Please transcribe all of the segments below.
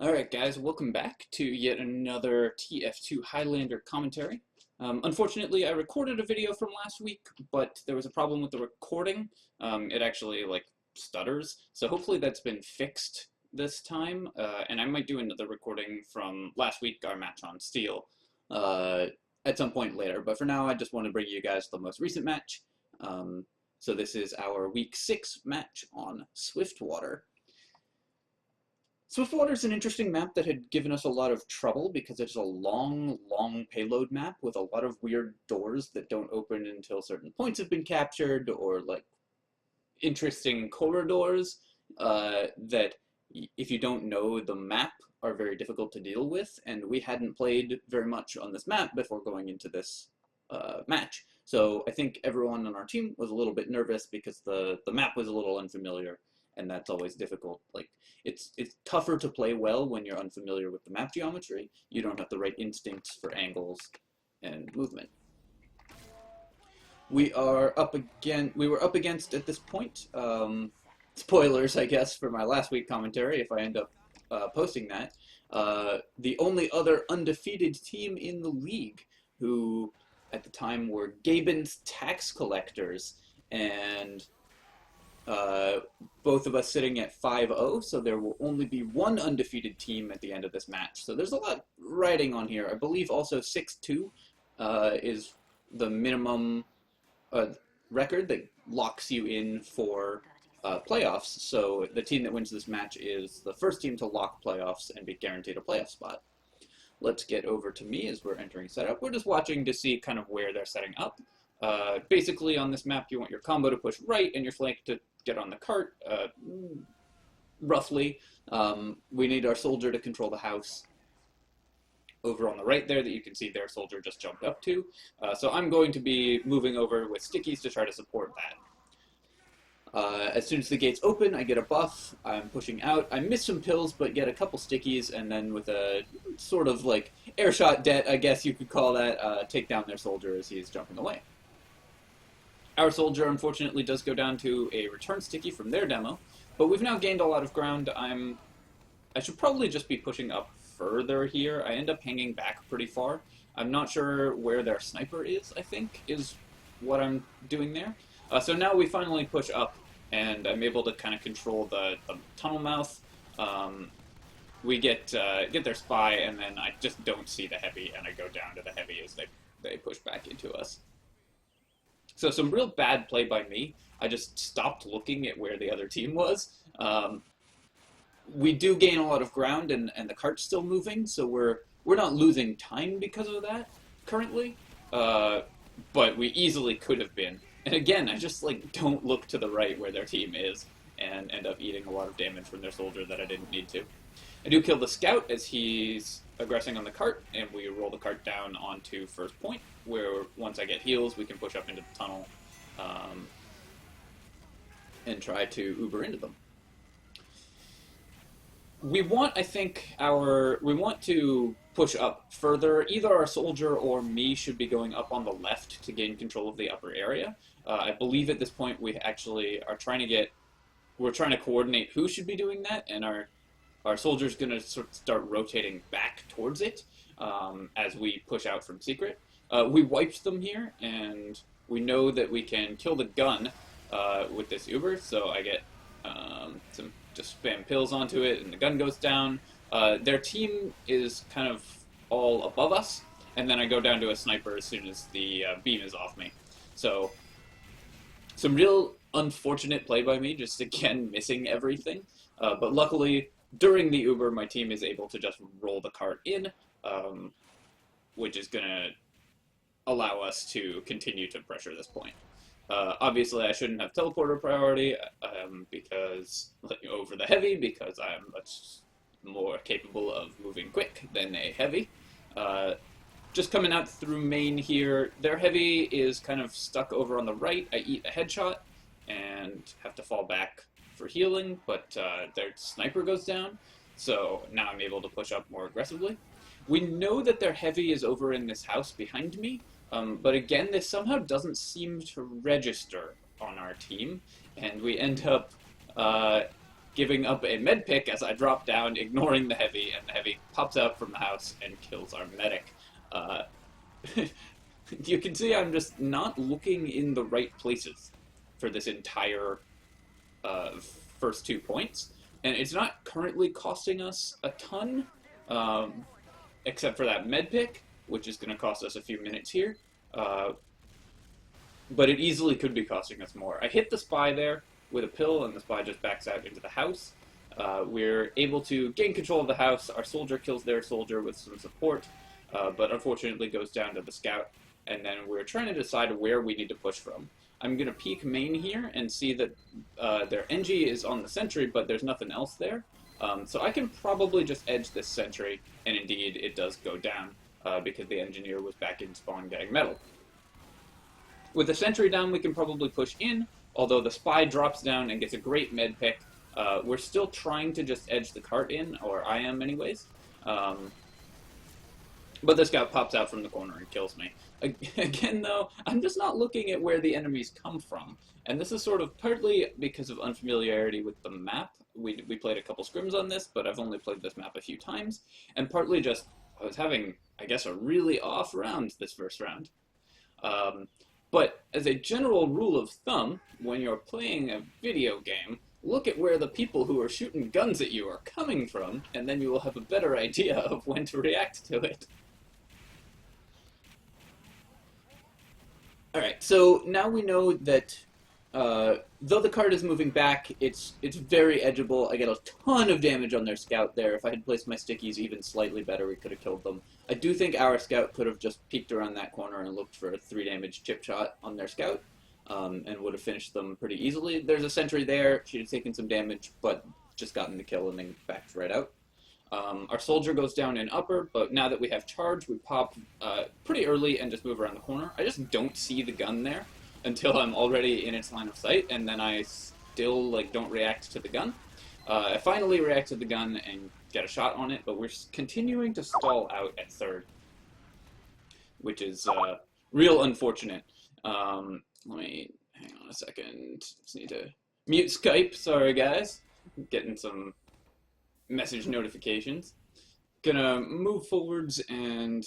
Alright guys, welcome back to yet another TF2 Highlander commentary. Unfortunately, I recorded a video from last week, but there was a problem with the recording. It actually, stutters, so hopefully that's been fixed this time, and I might do another recording from last week, our match on Steel, at some point later. But for now, I just want to bring you guys the most recent match. So this is our Week 6 match on Swiftwater. Swiftwater is an interesting map that had given us a lot of trouble because it's a long payload map with a lot of weird doors that don't open until certain points have been captured, or interesting corridors that, if you don't know the map, are very difficult to deal with, and we hadn't played very much on this map before going into this match. So I think everyone on our team was a little bit nervous because the map was a little unfamiliar, and that's always difficult. It's tougher to play well when you're unfamiliar with the map geometry. You don't have the right instincts for angles and movement. We were up against at this point, spoilers I guess for my last week commentary if I end up posting that, the only other undefeated team in the league, who at the time were Gaben's Tax Collectors, and both of us sitting at 5-0, so there will only be one undefeated team at the end of this match. So there's a lot riding on here. I believe also 6-2 is the minimum record that locks you in for playoffs. So the team that wins this match is the first team to lock playoffs and be guaranteed a playoff spot. Let's get over to me as we're entering setup. We're just watching to see kind of where they're setting up. Basically on this map, you want your combo to push right and your flank to get on the cart, roughly. We need our soldier to control the house over on the right there that you can see their soldier just jumped up to. So I'm going to be moving over with stickies to try to support that. As soon as the gates open, I get a buff. I'm pushing out. I miss some pills, but get a couple stickies, and then with a sort of air shot debt, I guess you could call that, take down their soldier as he's jumping away. Our soldier, unfortunately, does go down to a return sticky from their demo, but we've now gained a lot of ground. I should probably just be pushing up further here. I end up hanging back pretty far. I'm not sure where their sniper is, I think, is what I'm doing there. So now we finally push up, and I'm able to kind of control the tunnel mouth. We get their spy, and then I just don't see the heavy, and I go down to the heavy as they push back into us. So some real bad play by me. I just stopped looking at where the other team was. We do gain a lot of ground, and the cart's still moving, so we're not losing time because of that currently. But we easily could have been. And again, I just don't look to the right where their team is, and end up eating a lot of damage from their soldier that I didn't need to. I do kill the scout as he's aggressing on the cart, and we roll the cart down onto first point, where once I get heals, we can push up into the tunnel and try to Uber into them. We want, I think, we want to push up further. Either our soldier or me should be going up on the left to gain control of the upper area. I believe at this point we actually are we're trying to coordinate who should be doing that, and our soldier's going to start rotating back towards it as we push out from secret. We wiped them here, and we know that we can kill the gun with this Uber, so I get some just spam pills onto it, and the gun goes down. Their team is kind of all above us, and then I go down to a sniper as soon as the beam is off me. So some real unfortunate play by me, just again missing everything. But luckily, during the Uber, my team is able to just roll the cart in, which is going to allow us to continue to pressure this point. Obviously, I shouldn't have teleporter priority because over the heavy, because I'm much more capable of moving quick than a heavy. Just coming out through main here, their heavy is kind of stuck over on the right. I eat a headshot and have to fall back for healing, but their sniper goes down, so now I'm able to push up more aggressively. We know that their heavy is over in this house behind me, but again, this somehow doesn't seem to register on our team, and we end up giving up a med pick as I drop down, ignoring the heavy, and the heavy pops out from the house and kills our medic. Uh, you can see I'm just not looking in the right places for this entire first 2 points, and it's not currently costing us a ton, except for that med pick, which is going to cost us a few minutes here. But it easily could be costing us more. I hit the spy there with a pill, and the spy just backs out into the house. We're able to gain control of the house. Our soldier kills their soldier with some support, but unfortunately goes down to the scout. And then we're trying to decide where we need to push from. I'm going to peek main here and see that their NG is on the sentry, but there's nothing else there. So I can probably just edge this sentry, and indeed it does go down, because the engineer was back in spawn getting metal. With the sentry down, we can probably push in, although the spy drops down and gets a great med pick. We're still trying to just edge the cart in, or I am anyways. But the scout pops out from the corner and kills me. Again, though, I'm just not looking at where the enemies come from. And this is sort of partly because of unfamiliarity with the map. We played a couple scrims on this, but I've only played this map a few times. And partly just, I was having, I guess, a really off round this first round. But as a general rule of thumb, when you're playing a video game, look at where the people who are shooting guns at you are coming from, and then you will have a better idea of when to react to it. Alright, so now we know that though the card is moving back, it's very edgeable. I get a ton of damage on their scout there. If I had placed my stickies even slightly better, we could have killed them. I do think our scout could have just peeked around that corner and looked for a 3 damage chip shot on their scout, and would have finished them pretty easily. There's a sentry there. She'd have taken some damage, but just gotten the kill and then backed right out. Our soldier goes down in upper, but now that we have charge, we pop pretty early and just move around the corner. I just don't see the gun there until I'm already in its line of sight, and then I still don't react to the gun. I finally react to the gun and get a shot on it, but we're continuing to stall out at third, which is real unfortunate. Let me hang on a second. Just need to mute Skype. Sorry, guys. Getting some message notifications. Gonna move forwards and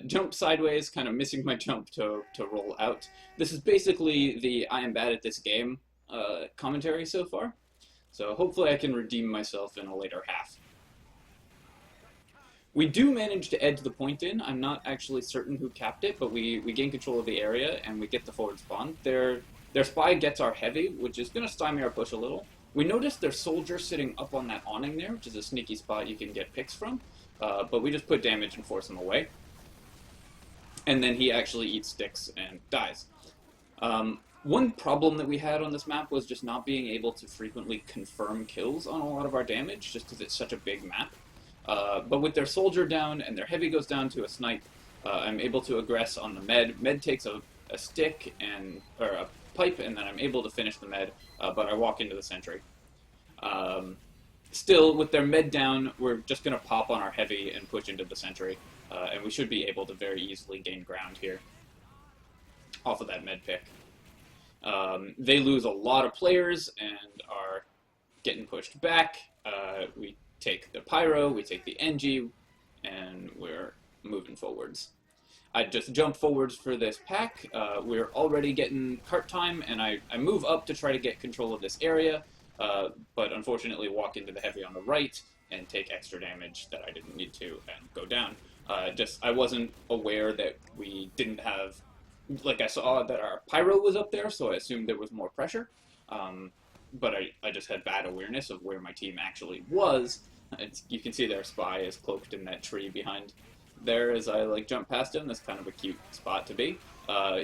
jump sideways, kind of missing my jump to roll out. This is basically the I am bad at this game commentary so far. So hopefully I can redeem myself in a later half. We do manage to edge the point in. I'm not actually certain who capped it, but we gain control of the area and we get the forward spawn. Their spy gets our heavy, which is going to stymie our push a little. We noticed their soldier sitting up on that awning there, which is a sneaky spot you can get picks from, but we just put damage and force him away. And then he actually eats sticks and dies. One problem that we had on this map was just not being able to frequently confirm kills on a lot of our damage, just because it's such a big map. But with their soldier down and their heavy goes down to a snipe, I'm able to aggress on the med. Med takes a stick or a pipe, and then I'm able to finish the med, but I walk into the sentry. Still, with their med down, we're just going to pop on our heavy and push into the sentry, and we should be able to very easily gain ground here off of that med pick. They lose a lot of players and are getting pushed back. We take the pyro, we take the NG, and we're moving forwards. I just jump forwards for this pack. We're already getting cart time, and I move up to try to get control of this area, but unfortunately walk into the heavy on the right and take extra damage that I didn't need to and go down. I wasn't aware that we didn't have, I saw that our pyro was up there, so I assumed there was more pressure, but I just had bad awareness of where my team actually was. You can see their spy is cloaked in that tree behind there as I jump past him. That's kind of a cute spot to be.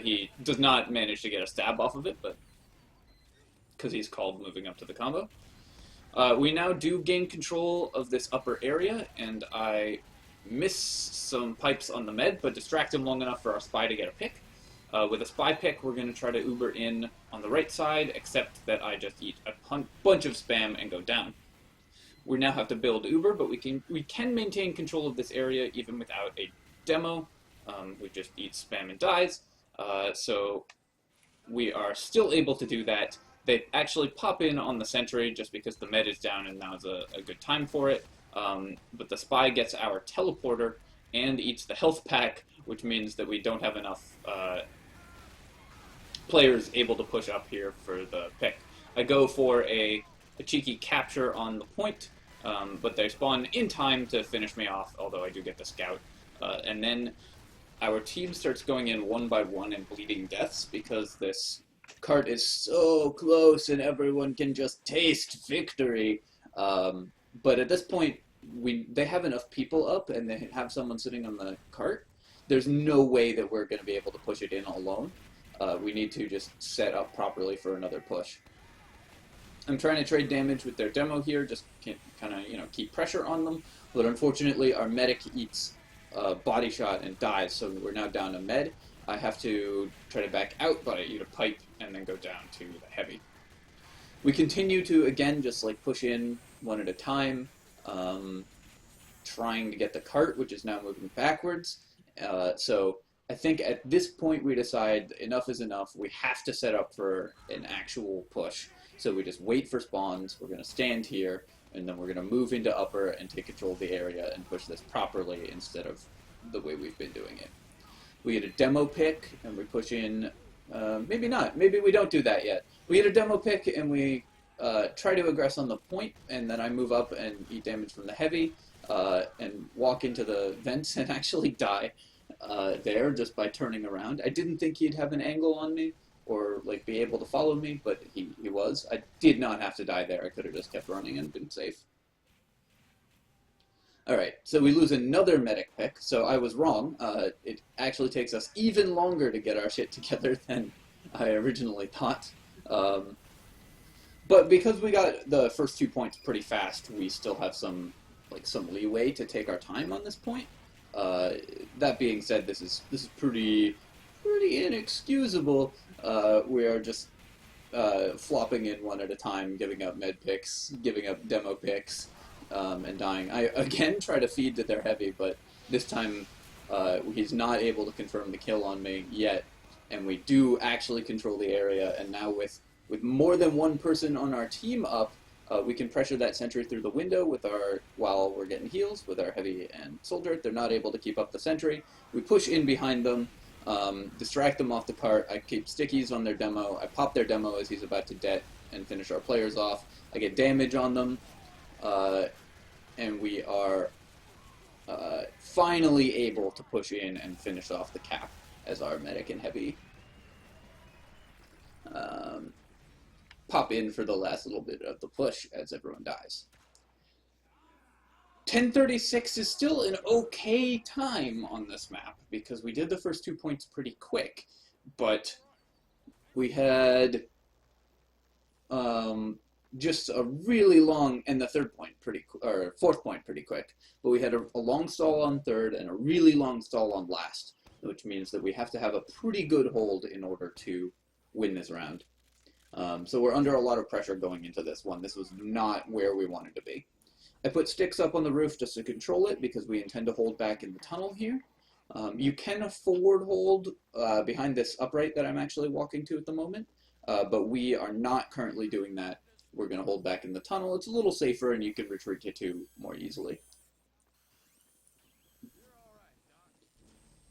He does not manage to get a stab off of it, but because he's called moving up to the combo. We now do gain control of this upper area, and I miss some pipes on the med, but distract him long enough for our spy to get a pick. With a spy pick, we're going to try to uber in on the right side, except that I just eat a bunch of spam and go down. We now have to build uber, but we can maintain control of this area even without a demo. We just eat spam and dies, so we are still able to do that. They actually pop in on the sentry just because the med is down and now's a good time for it. But the spy gets our teleporter and eats the health pack, which means that we don't have enough players able to push up here for the pick. I go for a cheeky capture on the point, but they spawn in time to finish me off, although I do get the scout. And then our team starts going in one by one and bleeding deaths because this cart is so close and everyone can just taste victory. But at this point, they have enough people up and they have someone sitting on the cart. There's no way that we're going to be able to push it in alone. We need to just set up properly for another push. I'm trying to trade damage with their demo here, just kind of keep pressure on them. But unfortunately, our medic eats body shot and dies, so we're now down to med. I have to try to back out, but I eat a pipe and then go down to the heavy. We continue to, again, just push in one at a time, trying to get the cart, which is now moving backwards. So I think at this point we decide enough is enough. We have to set up for an actual push. So we just wait for spawns. We're going to stand here, and then we're going to move into upper and take control of the area and push this properly instead of the way we've been doing it. We get a demo pick, and we push in. Maybe not. Maybe we don't do that yet. We get a demo pick, and we try to aggress on the point, and then I move up and eat damage from the heavy, and walk into the vents and actually die there just by turning around. I didn't think he'd have an angle on me or be able to follow me, but he was. I did not have to die there. I could have just kept running and been safe. Alright, so we lose another medic pick, so I was wrong. It actually takes us even longer to get our shit together than I originally thought. But because we got the first 2 points pretty fast, we still have some leeway to take our time on this point. That being said, this is pretty inexcusable. We are just flopping in one at a time, giving up med picks, giving up demo picks, and dying. I again try to feed to their heavy, but this time he's not able to confirm the kill on me yet, and we do actually control the area, and now with more than one person on our team up, we can pressure that sentry through the window while we're getting heals with our heavy and soldier. They're not able to keep up the sentry. We push in behind them, distract them off the cart. I keep stickies on their demo. I pop their demo as he's about to det and finish our players off. I get damage on them, and we are finally able to push in and finish off the cap as our medic and heavy pop in for the last little bit of the push as everyone dies. 10:36 is still an okay time on this map because we did the first 2 points pretty quick, but we had just a really long, and the fourth point pretty quick, but we had a long stall on third and a really long stall on last, which means that we have to have a pretty good hold in order to win this round. So we're under a lot of pressure going into this one. This was not where we wanted to be. I put sticks up on the roof just to control it because we intend to hold back in the tunnel here. You can forward hold behind this upright that I'm actually walking to at the moment, but we are not currently doing that. We're going to hold back in the tunnel. It's a little safer and you can retreat to 2 more easily.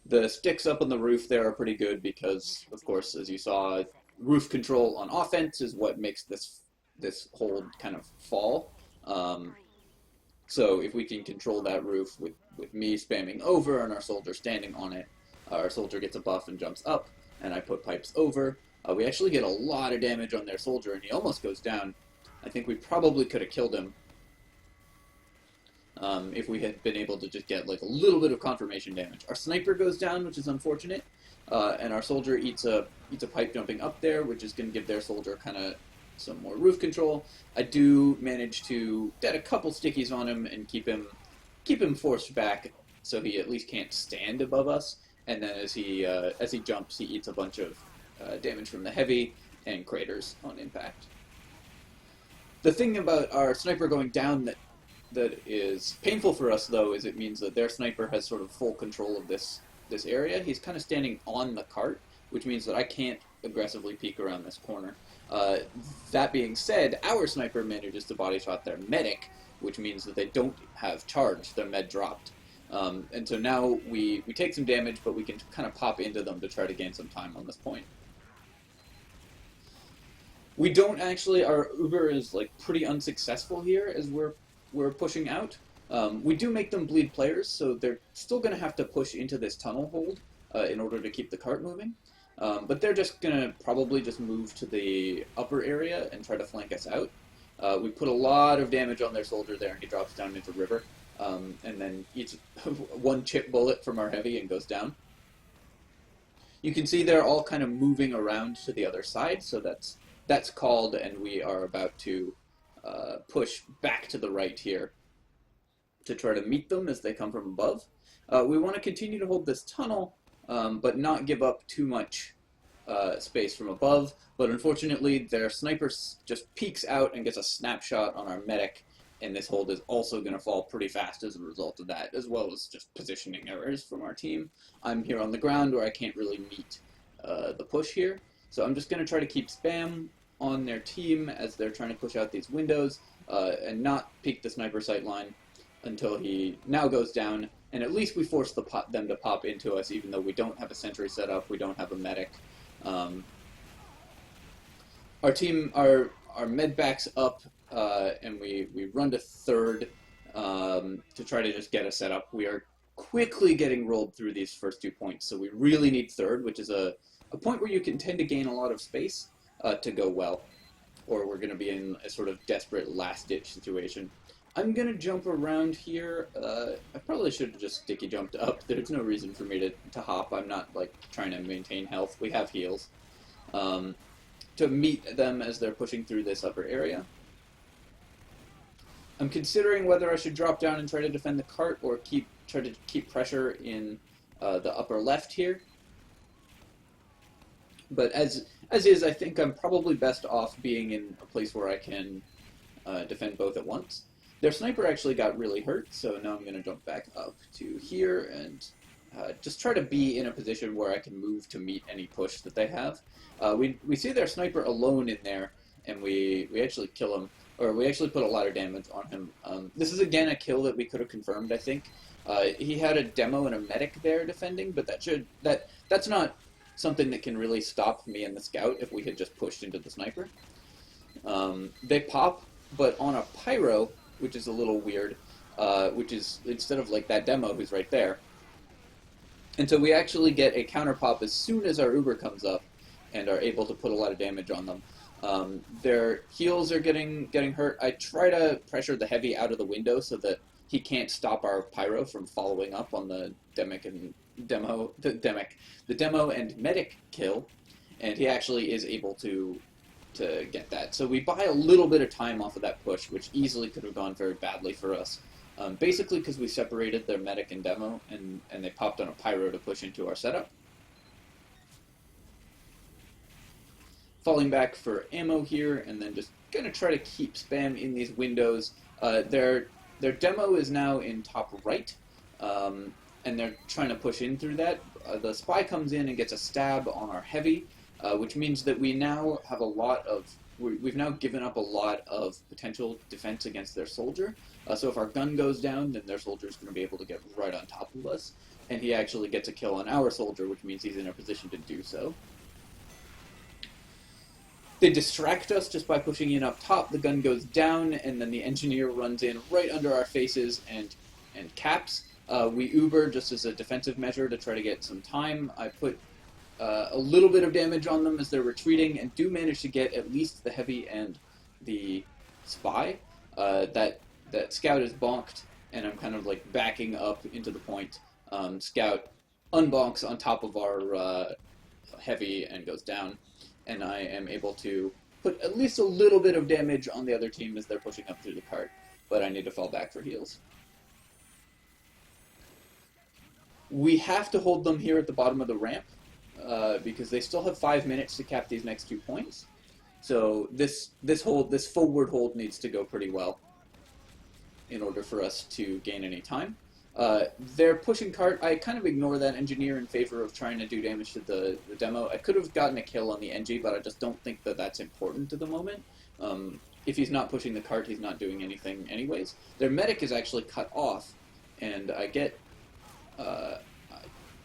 The sticks up on the roof there are pretty good because, of course, as you saw, roof control on offense is what makes this hold kind of fall. So if we can control that roof with me spamming over and our soldier standing on it, our soldier gets a buff and jumps up, and I put pipes over. We actually get a lot of damage on their soldier, and he almost goes down. I think we probably could have killed him if we had been able to just get a little bit of confirmation damage. Our sniper goes down, which is unfortunate, and our soldier eats a pipe jumping up there, which is going to give their soldier kind of some more roof control. I do manage to get a couple stickies on him and keep him forced back so he at least can't stand above us. And then as he jumps, he eats a bunch of damage from the heavy and craters on impact. The thing about our sniper going down that is painful for us, though, is it means that their sniper has sort of full control of this area. He's kind of standing on the cart, which means that I can't aggressively peek around this corner. Uh, that being said, our sniper manages to body shot their medic, which means that they don't have charge. Their med dropped. And so now we take some damage, but we can kind of pop into them to try to gain some time on this point. We don't actually, our Uber is like pretty unsuccessful here as we're pushing out. We do make them bleed players, so they're still going to have to push into this tunnel hold in order to keep the cart moving. But they're just going to probably just move to the upper area and try to flank us out. We put a lot of damage on their soldier there, and he drops down into the river, and then eats one chip bullet from our heavy and goes down. You can see they're all kind of moving around to the other side, so that's called, and we are about to push back to the right here to try to meet them as they come from above. We want to continue to hold this tunnel, but not give up too much space from above. But unfortunately, their sniper just peeks out and gets a snapshot on our medic, and this hold is also going to fall pretty fast as a result of that, as well as just positioning errors from our team. I'm here on the ground where I can't really meet the push here, so I'm just going to try to keep spam on their team as they're trying to push out these windows and not peek the sniper sight line until he now goes down, and at least we force them to pop into us even though we don't have a sentry set up, we don't have a medic. Our team, our med backs up, and we run to third to try to just get a setup. We are quickly getting rolled through these first 2 points, so we really need third, which is a point where you can tend to gain a lot of space to go well, or we're going to be in a sort of desperate last-ditch situation. I'm going to jump around here. I probably should have just sticky jumped up. There's no reason for me to hop. I'm not like trying to maintain health. We have heals. To meet them as they're pushing through this upper area. I'm considering whether I should drop down and try to defend the cart or try to keep pressure in the upper left here. But as is, I think I'm probably best off being in a place where I can defend both at once. Their sniper actually got really hurt, so now I'm going to jump back up to here and just try to be in a position where I can move to meet any push that they have. We see their sniper alone in there, and we actually kill him, or we actually put a lot of damage on him. This is again a kill that we could have confirmed, I think. He had a demo and a medic there defending, but that's not something that can really stop me and the scout if we had just pushed into the sniper. They pop, but on a pyro, which is a little weird, which is instead of like that demo who's right there. And so we actually get a counter pop as soon as our Uber comes up and are able to put a lot of damage on them. Their heals are getting hurt. I try to pressure the heavy out of the window so that he can't stop our pyro from following up on the demo and medic kill, and he actually is able to get that. So we buy a little bit of time off of that push, which easily could have gone very badly for us. Basically because we separated their medic and demo, and they popped on a pyro to push into our setup. Falling back for ammo here, and then just going to try to keep spam in these windows. Their demo is now in top right, and they're trying to push in through that. The spy comes in and gets a stab on our heavy, which means that we now have we've now given up a lot of potential defense against their soldier. So if our gun goes down, then their soldier's going to be able to get right on top of us, and he actually gets a kill on our soldier, which means he's in a position to do so. They distract us just by pushing in up top. The gun goes down, and then the engineer runs in right under our faces and caps. We Uber just as a defensive measure to try to get some time. I put a little bit of damage on them as they're retreating, and do manage to get at least the heavy and the spy. That scout is bonked, and I'm kind of like backing up into the point. Scout unbonks on top of our heavy and goes down, and I am able to put at least a little bit of damage on the other team as they're pushing up through the cart, but I need to fall back for heals. We have to hold them here at the bottom of the ramp, because they still have 5 minutes to cap these next 2 points. So this forward hold needs to go pretty well in order for us to gain any time. They're pushing cart. I kind of ignore that engineer in favor of trying to do damage to the demo. I could have gotten a kill on the NG, but I just don't think that that's important at the moment. If he's not pushing the cart, he's not doing anything anyways. Their medic is actually cut off, and I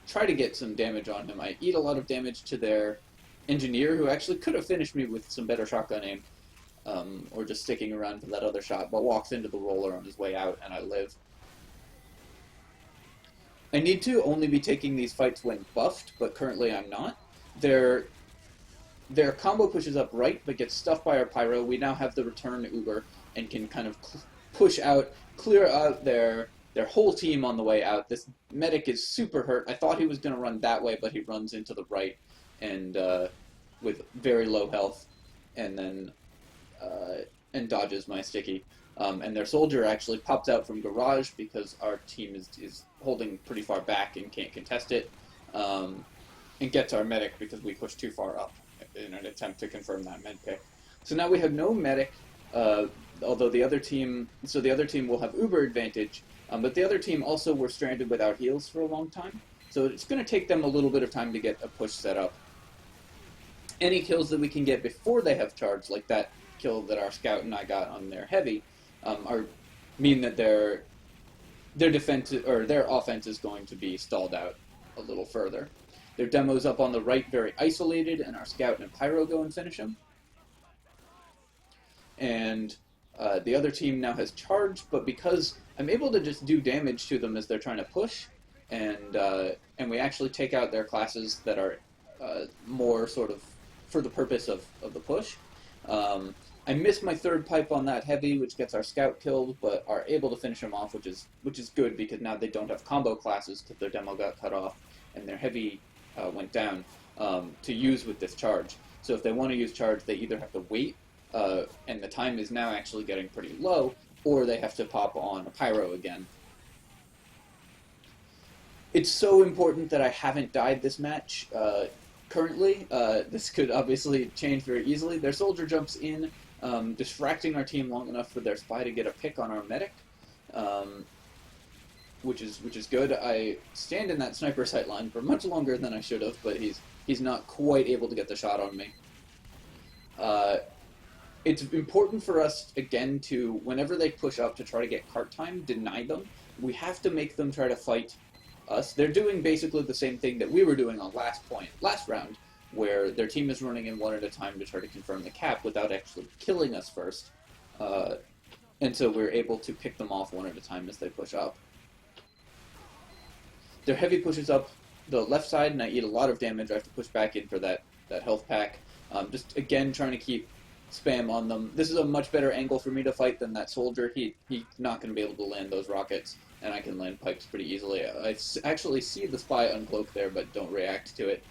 try to get some damage on him. I eat a lot of damage to their engineer, who actually could have finished me with some better shotgun aim, or just sticking around for that other shot, but walks into the roller on his way out, and I live. I need to only be taking these fights when buffed, but currently I'm not. Their combo pushes up right, but gets stuffed by our pyro. We now have the return Uber, and can kind of push out, clear out their whole team on the way out. This medic is super hurt. I thought he was going to run that way, but he runs into the right, and with very low health, and then and dodges my sticky. And their soldier actually pops out from garage because our team is holding pretty far back and can't contest it, and gets our medic because we pushed too far up in an attempt to confirm that med pick. So now we have no medic, although the other team will have Uber advantage, but the other team also were stranded without heals for a long time, so it's going to take them a little bit of time to get a push set up. Any kills that we can get before they have charge, like that kill that our scout and I got on their heavy, mean that their defense or their offense is going to be stalled out a little further. Their demo's up on the right, very isolated, and our scout and pyro go and finish him. And the other team now has charge, but because I'm able to just do damage to them as they're trying to push, and we actually take out their classes that are more sort of for the purpose of the push. I missed my third pipe on that heavy, which gets our scout killed, but are able to finish him off, which is good because now they don't have combo classes because their demo got cut off and their heavy went down to use with this charge. So if they want to use charge, they either have to wait, and the time is now actually getting pretty low, or they have to pop on a pyro again. It's so important that I haven't died this match. Currently, this could obviously change very easily. Their soldier jumps in, distracting our team long enough for their spy to get a pick on our medic, which is good. I stand in that sniper sight line for much longer than I should have, but he's not quite able to get the shot on me. It's important for us, again, to, whenever they push up to try to get cart time, deny them. We have to make them try to fight us. They're doing basically the same thing that we were doing on last round, where their team is running in one at a time to try to confirm the cap without actually killing us first. And so we're able to pick them off one at a time as they push up. Their heavy pushes up the left side, and I eat a lot of damage. I have to push back in for that health pack. Just, again, trying to keep spam on them. This is a much better angle for me to fight than that soldier. He's not going to be able to land those rockets, and I can land pipes pretty easily. I actually see the spy uncloak there, but don't react to it.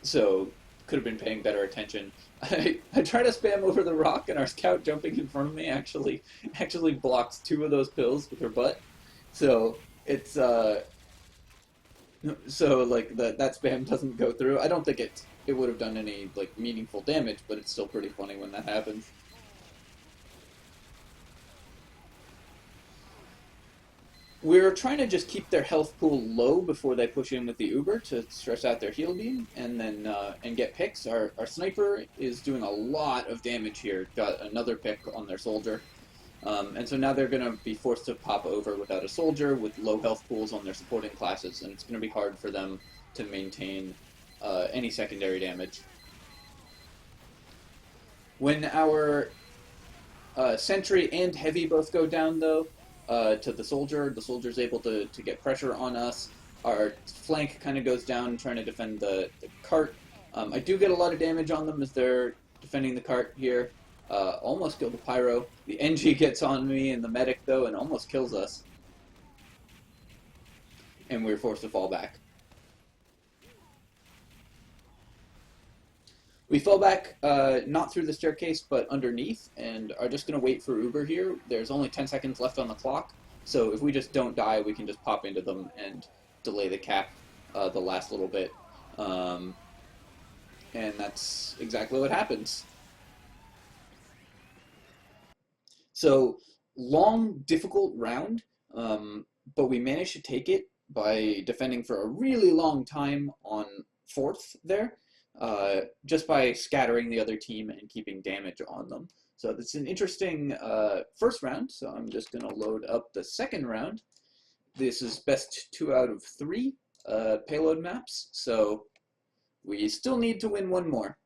So, could have been paying better attention. I try to spam over the rock, and our scout jumping in front of me actually blocks 2 of those pills with her butt. So, it's, so, like, that spam doesn't go through. I don't think it would have done any, like, meaningful damage, but it's still pretty funny when that happens. We're trying to just keep their health pool low before they push in with the Uber to stress out their heal beam and then and get picks. Our sniper is doing a lot of damage here. Got another pick on their soldier. And so now they're going to be forced to pop over without a soldier with low health pools on their supporting classes, and it's going to be hard for them to maintain any secondary damage. When our sentry and heavy both go down, though, to the soldier's able to get pressure on us. Our flank kind of goes down trying to defend the cart. I do get a lot of damage on them as they're defending the cart here. Almost killed the pyro. The NG gets on me and the medic, though, and almost kills us. And we're forced to fall back. We fell back, not through the staircase, but underneath, and are just going to wait for Uber here. There's only 10 seconds left on the clock, so if we just don't die, we can just pop into them and delay the cap the last little bit. And that's exactly what happens. So long, difficult round, but we managed to take it by defending for a really long time on 4th there, just by scattering the other team and keeping damage on them. So it's an interesting first round, so I'm just going to load up the second round. This is best 2 out of 3 payload maps, so we still need to win one more.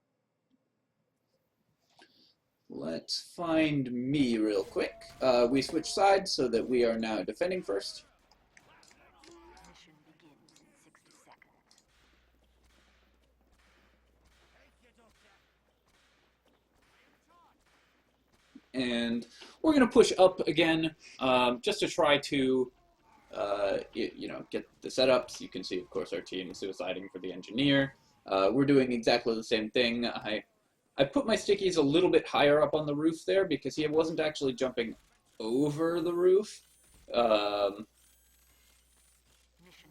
Let's find me real quick. We switch sides so that we are now defending first. Mission begins in 60 seconds. And we're going to push up again, just to try to, get the setups. You can see, of course, our team suiciding for the engineer. We're doing exactly the same thing. I put my stickies a little bit higher up on the roof there because he wasn't actually jumping over the roof. Mission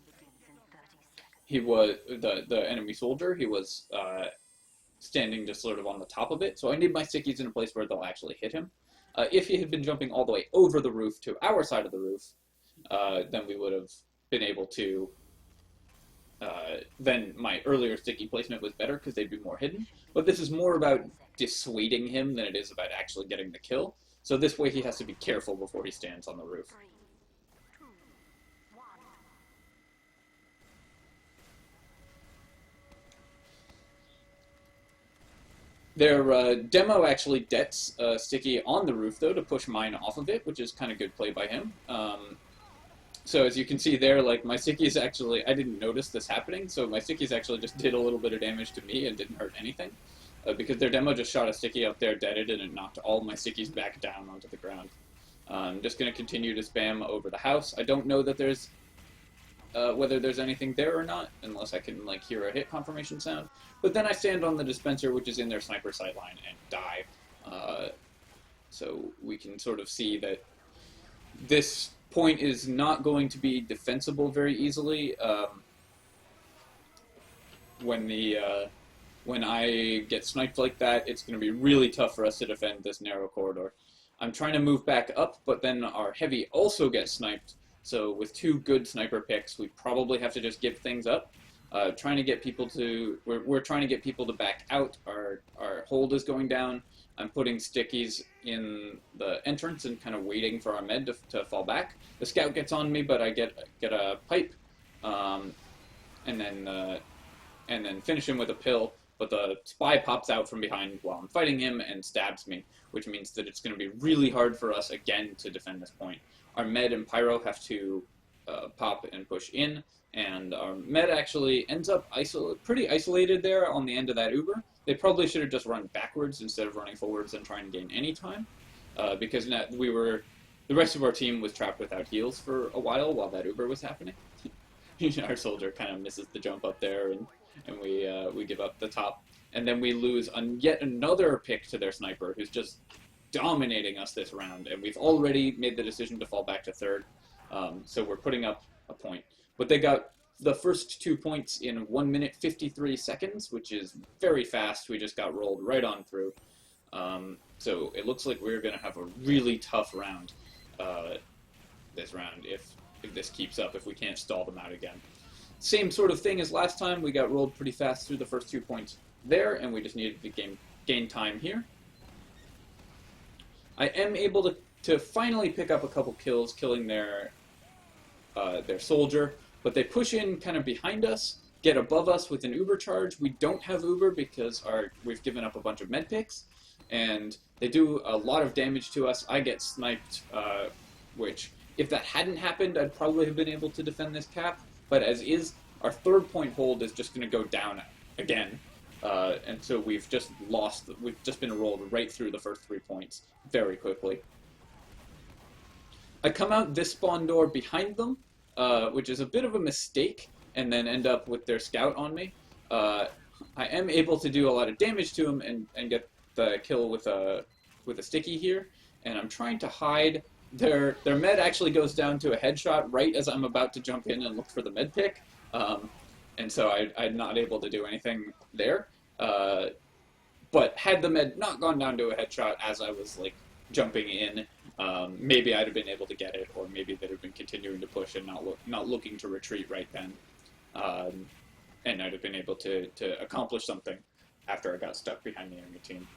begins in 30 seconds. He was, the enemy soldier, he was standing just sort of on the top of it, so I need my stickies in a place where they'll actually hit him. If he had been jumping all the way over the roof to our side of the roof, then we would have been able to, then my earlier sticky placement was better because they'd be more hidden. But this is more about dissuading him than it is about actually getting the kill. So this way he has to be careful before he stands on the roof. 3, 2, 1. Their demo actually dets sticky on the roof, though, to push mine off of it, which is kind of good play by him. So as you can see there, like, my stickies actually, I didn't notice this happening, so my stickies actually just did a little bit of damage to me and didn't hurt anything. Because their demo just shot a sticky up there, deaded, and it knocked all my stickies back down onto the ground. I'm just going to continue to spam over the house. I don't know that there's, whether there's anything there or not, unless I can, like, hear a hit confirmation sound. But then I stand on the dispenser, which is in their sniper sight line, and die. So we can sort of see that this point is not going to be defensible very easily. When I get sniped like that, it's going to be really tough for us to defend this narrow corridor. I'm trying to move back up, but then our heavy also gets sniped. So with 2 good sniper picks, we probably have to just give things up. Trying to get people to, we're trying to get people to back out. Our hold is going down. I'm putting stickies in the entrance and kind of waiting for our med to fall back. The scout gets on me, but I get a pipe, and then finish him with a pill. But the spy pops out from behind while I'm fighting him and stabs me, which means that it's going to be really hard for us again to defend this point. Our med and pyro have to pop and push in, and our med actually ends up pretty isolated there on the end of that Uber. They probably should have just run backwards instead of running forwards and trying to gain any time, because the rest of our team was trapped without heals for a while that Uber was happening. Our soldier kind of misses the jump up there, and we give up the top, and then we lose yet another pick to their sniper, who's just dominating us this round, and we've already made the decision to fall back to 3rd, so we're putting up a point. But they got the first 2 points in 1 minute 53 seconds, which is very fast. We just got rolled right on through. So it looks like we're going to have a really tough round this round if this keeps up, if we can't stall them out again. Same sort of thing as last time. We got rolled pretty fast through the first 2 points there, and we just needed to gain time here. I am able to finally pick up a couple kills, killing their soldier, but they push in kind of behind us, get above us with an Uber charge. We don't have Uber because we've given up a bunch of med picks, and they do a lot of damage to us. I get sniped, which, if that hadn't happened, I'd probably have been able to defend this cap, but as is, our 3rd point hold is just going to go down again, and so we've just been rolled right through the first 3 points very quickly. I come out this spawn door behind them, which is a bit of a mistake, and then end up with their scout on me. I am able to do a lot of damage to him and get the kill with a sticky here, and I'm trying to hide. Their med actually goes down to a headshot right as I'm about to jump in and look for the med pick, and so I'm not able to do anything there. But had the med not gone down to a headshot as I was, like, jumping in, maybe I'd have been able to get it, or maybe they'd have been continuing to push and not looking to retreat right then, and I'd have been able to accomplish something after I got stuck behind the enemy team.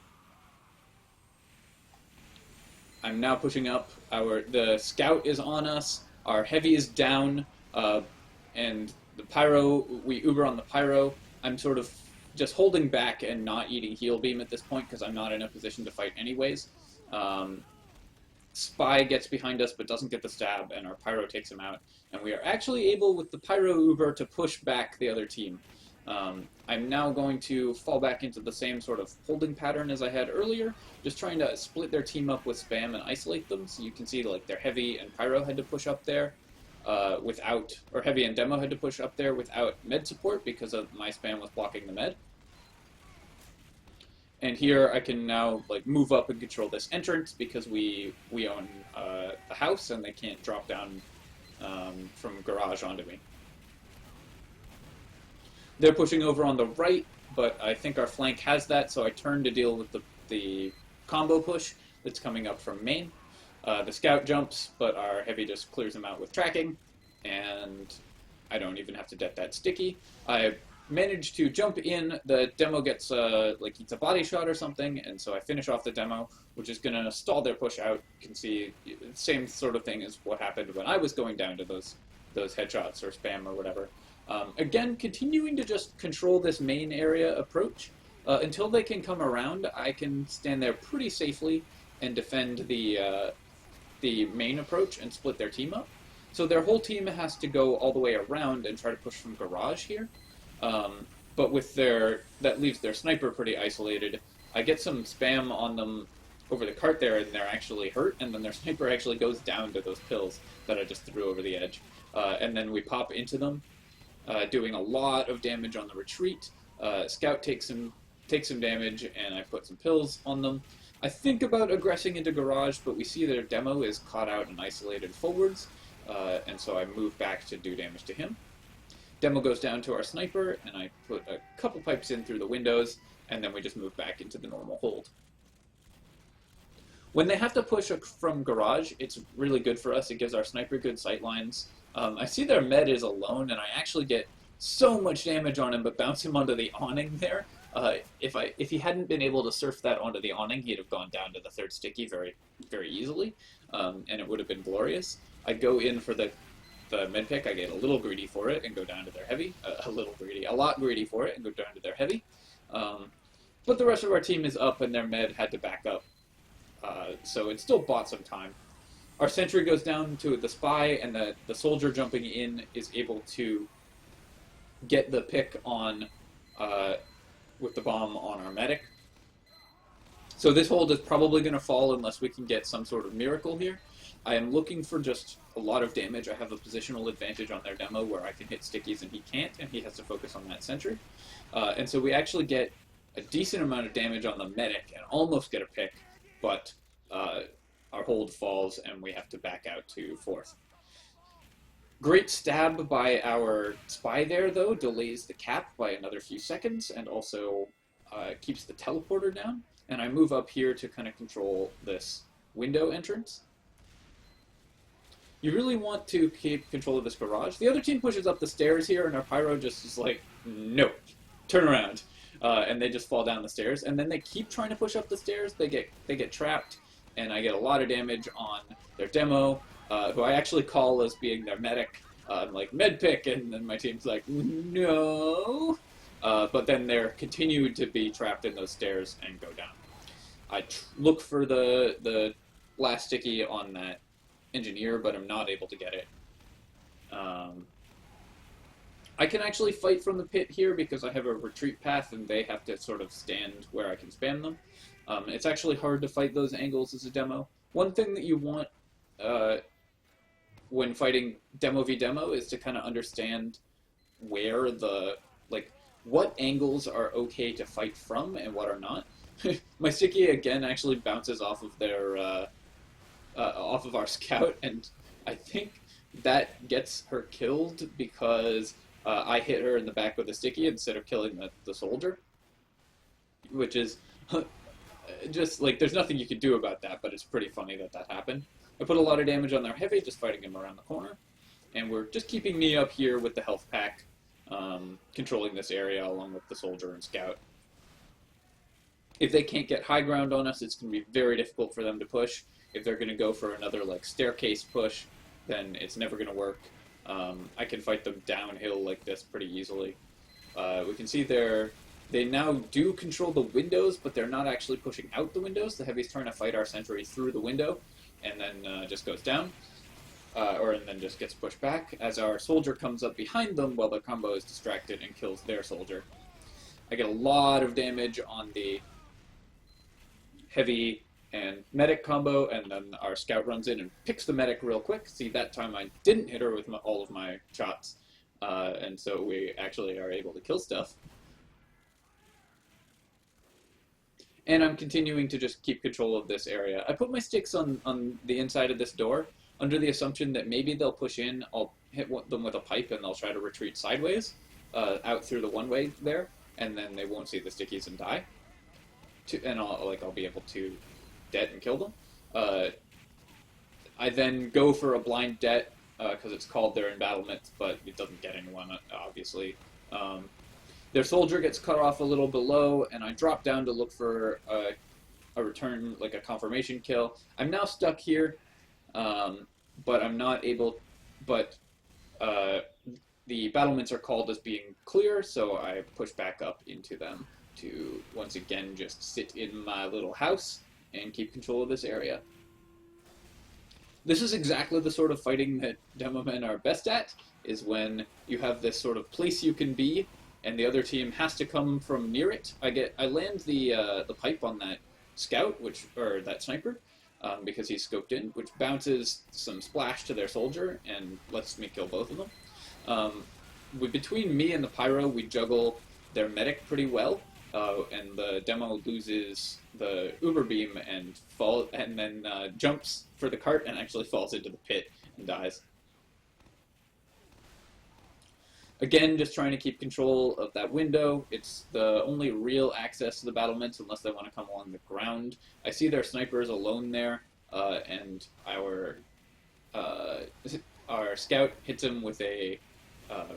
I'm now pushing up. The scout is on us. Our heavy is down, and the pyro. We uber on the pyro. I'm sort of just holding back and not eating heal beam at this point because I'm not in a position to fight anyways. Spy gets behind us but doesn't get the stab, and our pyro takes him out. And we are actually able, with the pyro uber, to push back the other team. I'm now going to fall back into the same sort of holding pattern as I had earlier, just trying to split their team up with spam and isolate them. So you can see like their heavy and pyro had to push up there without, or heavy and demo had to push up there without med support because of my spam was blocking the med. And here I can now like move up and control this entrance because we own the house and they can't drop down from garage onto me. They're pushing over on the right, but I think our flank has that, so I turn to deal with the combo push that's coming up from main. The scout jumps, but our heavy just clears him out with tracking, and I don't even have to det that sticky. I managed to jump in. The demo gets like eats a body shot or something, and so I finish off the demo, which is going to stall their push out. You can see the same sort of thing as what happened when I was going down to those headshots or spam or whatever. Again, continuing to just control this main area approach. Until they can come around, I can stand there pretty safely and defend the main approach and split their team up. So their whole team has to go all the way around and try to push from garage here. But with that leaves their sniper pretty isolated. I get some spam on them over the cart there, and they're actually hurt, and then their sniper actually goes down to those pills that I just threw over the edge. And then we pop into them, doing a lot of damage on the retreat. Scout takes some damage, and I put some pills on them. I think about aggressing into garage, but we see their demo is caught out and isolated forwards, and so I move back to do damage to him. Demo goes down to our sniper, and I put a couple pipes in through the windows, and then we just move back into the normal hold. When they have to push from garage, it's really good for us. It gives our sniper good sight lines. I see their med is alone, and I actually get so much damage on him, but bounce him onto the awning there. If he hadn't been able to surf that onto the awning, he'd have gone down to the third sticky very, very easily, and it would have been glorious. I go in for the med pick. I get a little greedy for it and go down to their heavy. A lot greedy for it and go down to their heavy. But the rest of our team is up, and their med had to back up, so it still bought some time. Our sentry goes down to the spy, and the soldier jumping in is able to get the pick on with the bomb on our medic. So this hold is probably going to fall unless we can get some sort of miracle here. I am looking for just a lot of damage. I have a positional advantage on their demo where I can hit stickies and he can't, and he has to focus on that sentry. And so we actually get a decent amount of damage on the medic and almost get a pick, but our hold falls and we have to back out to fourth. Great stab by our spy there, though, delays the cap by another few seconds and also keeps the teleporter down. And I move up here to kind of control this window entrance. You really want to keep control of this garage. The other team pushes up the stairs here, and our pyro just is like, no, turn around. And they just fall down the stairs. And then they keep trying to push up the stairs. They get trapped, and I get a lot of damage on their demo, who I actually call as being their medic. I'm like, med pick, and then my team's like, no. But then they're continued to be trapped in those stairs and go down. I look for the last sticky on that engineer, but I'm not able to get it. I can actually fight from the pit here because I have a retreat path and they have to sort of stand where I can spam them. It's actually hard to fight those angles as a demo. One thing that you want when fighting demo v demo is to kind of understand where what angles are okay to fight from and what are not. My sticky again actually bounces off of their off of our scout, and I think that gets her killed because I hit her in the back with a sticky instead of killing the soldier, which is just, like, there's nothing you can do about that, but it's pretty funny that that happened. I put a lot of damage on their heavy, just fighting him around the corner. And we're just keeping me up here with the health pack, controlling this area along with the soldier and scout. If they can't get high ground on us, it's going to be very difficult for them to push. If they're going to go for another like staircase push, then it's never going to work. I can fight them downhill like this pretty easily. We can see they now do control the windows, but they're not actually pushing out the windows. The heavy's trying to fight our sentry through the window, and then just goes down. And then just gets pushed back as our soldier comes up behind them while the combo is distracted and kills their soldier. I get a lot of damage on the heavy and medic combo, and then our scout runs in and picks the medic real quick. See, that time I didn't hit her with all of my shots, and so we actually are able to kill stuff. And I'm continuing to just keep control of this area. I put my sticks on the inside of this door, under the assumption that maybe they'll push in, I'll hit them with a pipe and they'll try to retreat sideways, out through the one-way there, and then they won't see the stickies and die. And I'll be able to det and kill them. I then go for a blind det, because it's called their embattlement, but it doesn't get anyone, obviously. Their soldier gets cut off a little below, and I drop down to look for a return, like a confirmation kill. I'm now stuck here. But I'm not able, but the battlements are called as being clear, so I push back up into them to once again just sit in my little house and keep control of this area. This is exactly the sort of fighting that Demomen are best at, is when you have this sort of place you can be, and the other team has to come from near it. I land the pipe on that scout, or that sniper, because he's scoped in, which bounces some splash to their soldier and lets me kill both of them. Between me and the pyro, we juggle their medic pretty well, and the demo loses the uber beam and then jumps for the cart and actually falls into the pit and dies. Again, just trying to keep control of that window. It's the only real access to the battlements unless they want to come along the ground. I see their snipers alone there, and our scout hits him with a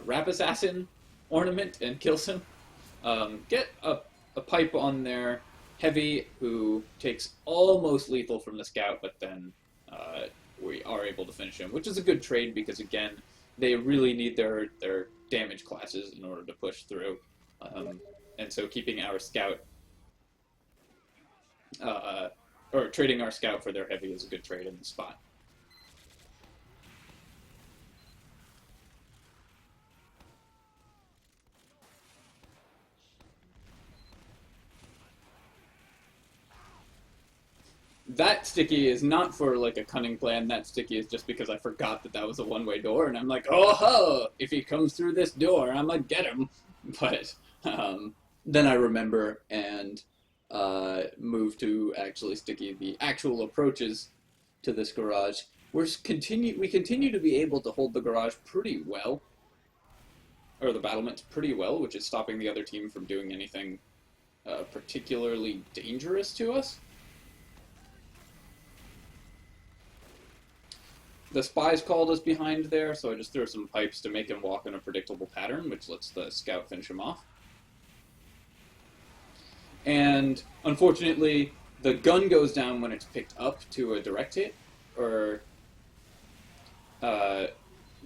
rap assassin ornament and kills him. Get a pipe on their heavy, who takes almost lethal from the scout, but then we are able to finish him, which is a good trade because, again, they really need their damage classes in order to push through. And so keeping our scout, or trading our scout for their heavy is a good trade in the spot. That sticky is not for, like, a cunning plan. That sticky is just because I forgot that that was a one-way door, and I'm like, oh ho! If he comes through this door, I'm gonna get him. But then I remember and move to actually sticky the actual approaches to this garage. We continue to be able to hold the garage pretty well, or the battlements pretty well, which is stopping the other team from doing anything particularly dangerous to us. The spies called us behind there, so I just threw some pipes to make him walk in a predictable pattern, which lets the scout finish him off. And unfortunately, the gun goes down when it's picked up to a direct hit, or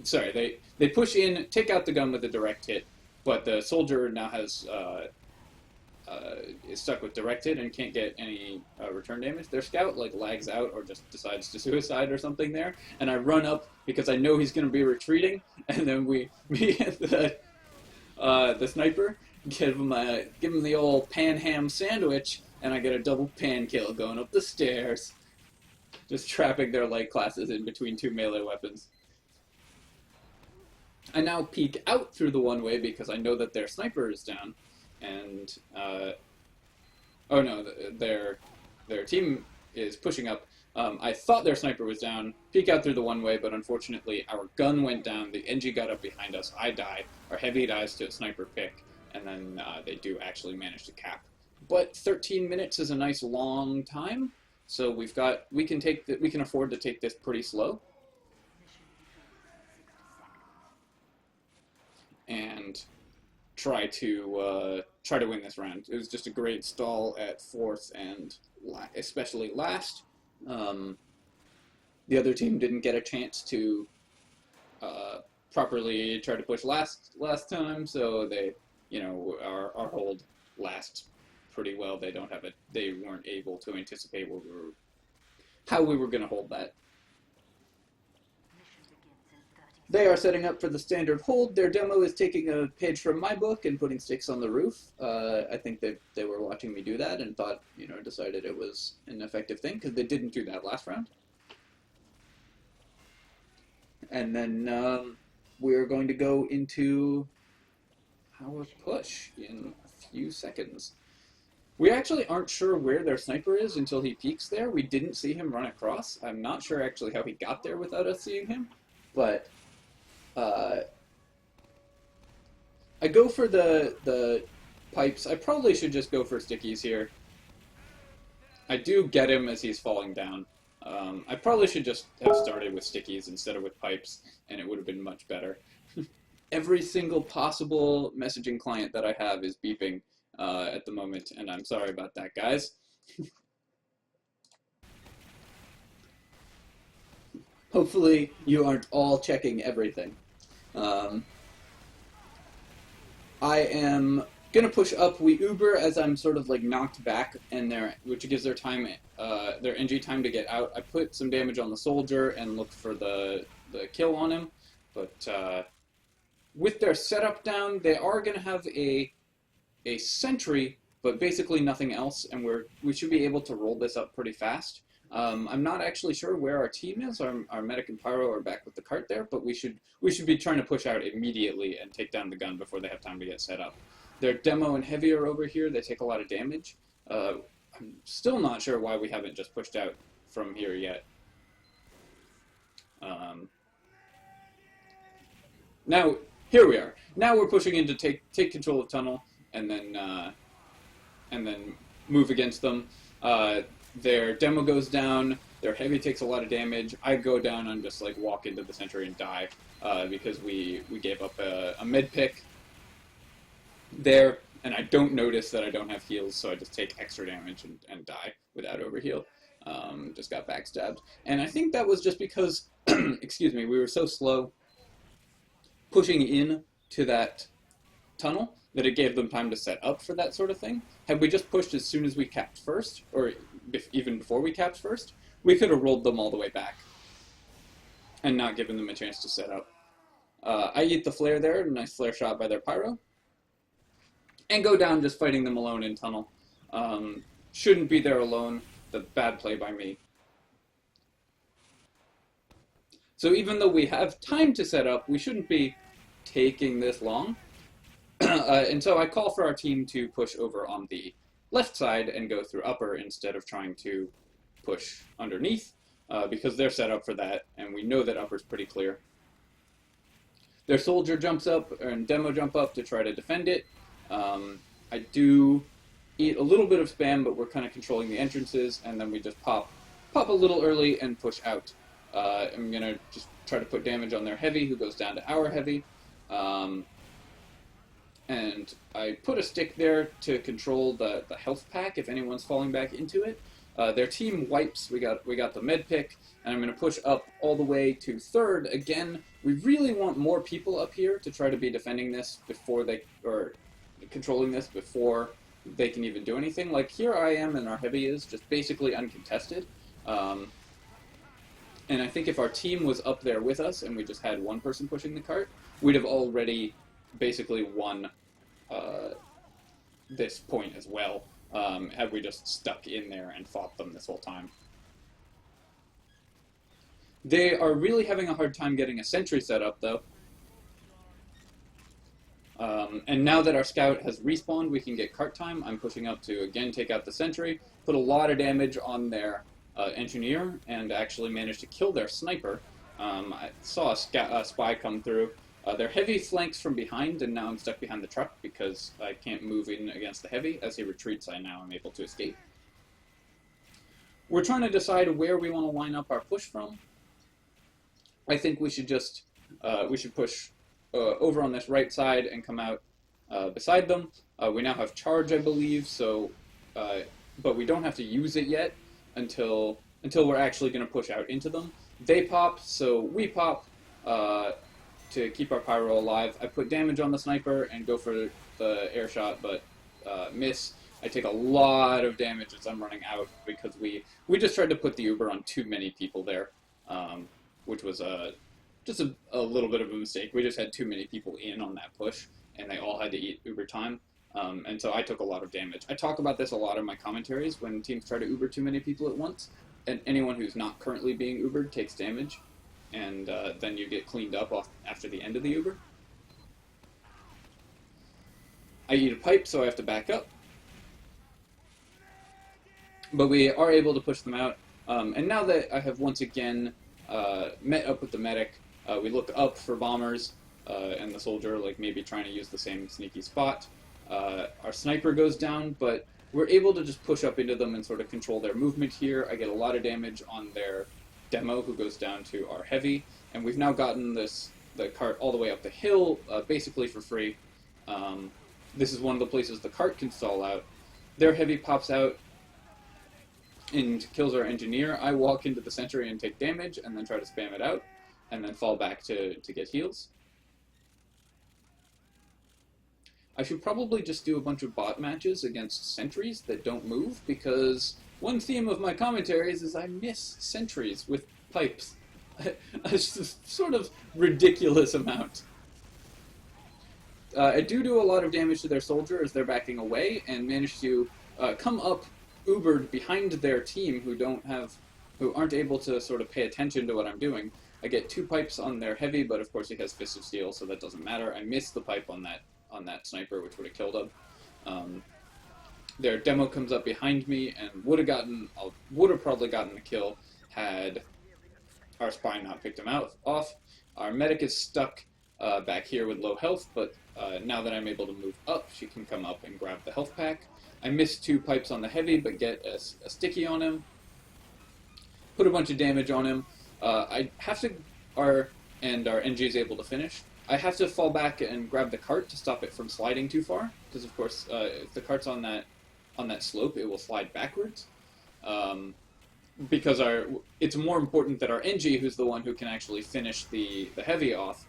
sorry, they push in, take out the gun with a direct hit, but the soldier now has is stuck with direct hit and can't get any return damage. Their scout like lags out or just decides to suicide or something there, and I run up because I know he's going to be retreating, and then me and the sniper give him the old pan ham sandwich, and I get a double pan kill going up the stairs, just trapping their light classes in between two melee weapons. I now peek out through the one way because I know that their sniper is down. And, oh no, their team is pushing up. I thought their sniper was down, peek out through the one way, but unfortunately our gun went down, the NG got up behind us, I die, our heavy dies to a sniper pick, and then they do actually manage to cap but 13 minutes is a nice long time, so we can afford to take this pretty slow. And try to win this round. It was just a great stall at fourth and especially last. The other team didn't get a chance to properly try to push last time, so they, our hold lasts pretty well. They weren't able to anticipate how we were going to hold that. They are setting up for the standard hold. Their demo is taking a page from my book and putting sticks on the roof. I think they were watching me do that and thought, decided it was an effective thing, because they didn't do that last round. And then we're going to go into our push in a few seconds. We actually aren't sure where their sniper is until he peeks there. We didn't see him run across. I'm not sure actually how he got there without us seeing him, but I go for the pipes. I probably should just go for stickies here. I do get him as he's falling down. I probably should just have started with stickies instead of with pipes, and it would have been much better. Every single possible messaging client that I have is beeping at the moment, and I'm sorry about that, guys. Hopefully you aren't all checking everything. I am gonna push up. We Uber as I'm sort of like knocked back, and which gives their NG time to get out. I put some damage on the soldier and looked for the kill on him, but with their setup down, they are gonna have a sentry, but basically nothing else, and we should be able to roll this up pretty fast. I'm not actually sure where our team is. Our medic and pyro are back with the cart there, but we should be trying to push out immediately and take down the gun before they have time to get set up. Their demo and heavy are over here. They take a lot of damage. I'm still not sure why we haven't just pushed out from here yet. Now here we are. Now we're pushing in to take control of tunnel and then move against them. Their demo goes down, their heavy takes a lot of damage. I go down and just like walk into the sentry and die because we gave up a med pick there, and I don't notice that I don't have heals, so I just take extra damage and die without overheal. Just got backstabbed. And I think that was just because, excuse me, we were so slow pushing in to that tunnel that it gave them time to set up for that sort of thing. Had we just pushed as soon as we capped first, or even before we capped first, we could have rolled them all the way back and not given them a chance to set up. I eat the flare there, nice flare shot by their pyro, and go down just fighting them alone in tunnel. Shouldn't be there alone. The bad play by me. So even though we have time to set up, we shouldn't be taking this long. And so I call for our team to push over on the left side and go through upper instead of trying to push underneath, because they're set up for that, and we know that upper's pretty clear. Their soldier jumps up, and demo jump up to try to defend it. I do eat a little bit of spam, but we're kind of controlling the entrances, and then we just pop a little early and push out. I'm going to just try to put damage on their heavy, who goes down to our heavy. And I put a stick there to control the health pack if anyone's falling back into it. Their team wipes. We got the med pick, and I'm going to push up all the way to third. Again, we really want more people up here to try to be defending this or controlling this before they can even do anything. Like here I am, and our heavy is just basically uncontested. And I think if our team was up there with us and we just had one person pushing the cart, we'd have already basically won this point as well, had we just stuck in there and fought them this whole time. They are really having a hard time getting a sentry set up, though. And now that our scout has respawned, we can get cart time. I'm pushing up to, again, take out the sentry, put a lot of damage on their engineer, and actually managed to kill their sniper. I saw a spy come through, Their heavy flanks from behind, and now I'm stuck behind the truck because I can't move in against the heavy. As he retreats, I now am able to escape. We're trying to decide where we want to line up our push from. I think we should just push over on this right side and come out beside them. We now have charge, I believe, so but we don't have to use it yet until we're actually going to push out into them. They pop, so we pop to keep our pyro alive. I put damage on the sniper and go for the air shot, but miss. I take a lot of damage as I'm running out because we just tried to put the Uber on too many people there, which was just a little bit of a mistake. We just had too many people in on that push, and they all had to eat Uber time, and so I took a lot of damage. I talk about this a lot in my commentaries when teams try to Uber too many people at once, and anyone who's not currently being Ubered takes damage, and then you get cleaned up after the end of the Uber. I eat a pipe, so I have to back up. But we are able to push them out, and now that I have once again met up with the medic, we look up for bombers and the soldier, like maybe trying to use the same sneaky spot. Our sniper goes down, but we're able to just push up into them and sort of control their movement here. I get a lot of damage on their demo, who goes down to our heavy, and we've now gotten the cart all the way up the hill, basically for free. This is one of the places the cart can stall out. Their heavy pops out and kills our engineer. I walk into the sentry and take damage, and then try to spam it out, and then fall back to get heals. I should probably just do a bunch of bot matches against sentries that don't move, because one theme of my commentaries is I miss sentries with pipes. A sort of ridiculous amount. I do a lot of damage to their soldier as they're backing away, and manage to come up Ubered behind their team who aren't able to sort of pay attention to what I'm doing. I get 2 pipes on their heavy, but of course he has Fist of Steel, so that doesn't matter. I missed the pipe on that sniper, which would have killed him. Their demo comes up behind me and would have probably gotten the kill had our spy not picked him off. Our medic is stuck back here with low health, but now that I'm able to move up, she can come up and grab the health pack. I missed 2 pipes on the heavy, but get a sticky on him. Put a bunch of damage on him. I have to, our NG is able to finish. I have to fall back and grab the cart to stop it from sliding too far, because of course, if the cart's on that slope, it will slide backwards. Because it's more important that our NG, who's the one who can actually finish the heavy off,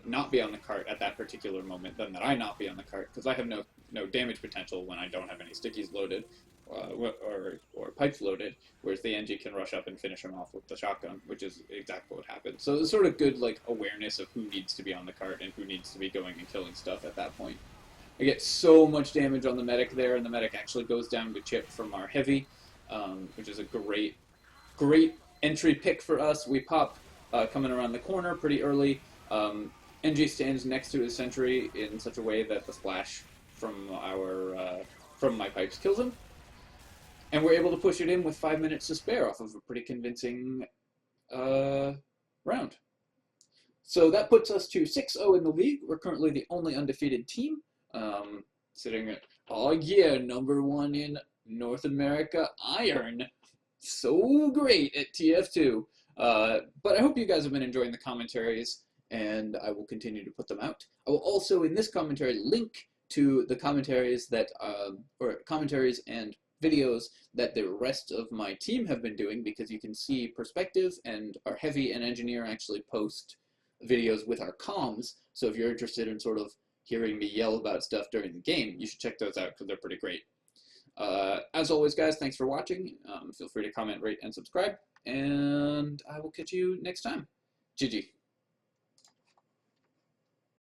not be on the cart at that particular moment than that I not be on the cart, because I have no damage potential when I don't have any stickies loaded or pipes loaded, whereas the NG can rush up and finish him off with the shotgun, which is exactly what happened. So it's sort of good awareness of who needs to be on the cart and who needs to be going and killing stuff at that point. I get so much damage on the medic there, and the medic actually goes down to chip from our heavy, which is a great entry pick for us. We pop coming around the corner pretty early. NG stands next to his sentry in such a way that the splash from my pipes kills him, and we're able to push it in with 5 minutes to spare off of a pretty convincing round. So that puts us to 6-0 in the league. We're currently the only undefeated team, sitting at #1 in North America Iron. So great at TF2. But I hope you guys have been enjoying the commentaries, and I will continue to put them out. I will also, in this commentary, link to the commentaries commentaries and videos that the rest of my team have been doing, because you can see perspective, and our heavy and engineer actually post videos with our comms. So if you're interested in sort of hearing me yell about stuff during the game, you should check those out because they're pretty great. As always, guys, thanks for watching. Feel free to comment, rate, and subscribe, and I will catch you next time. GG.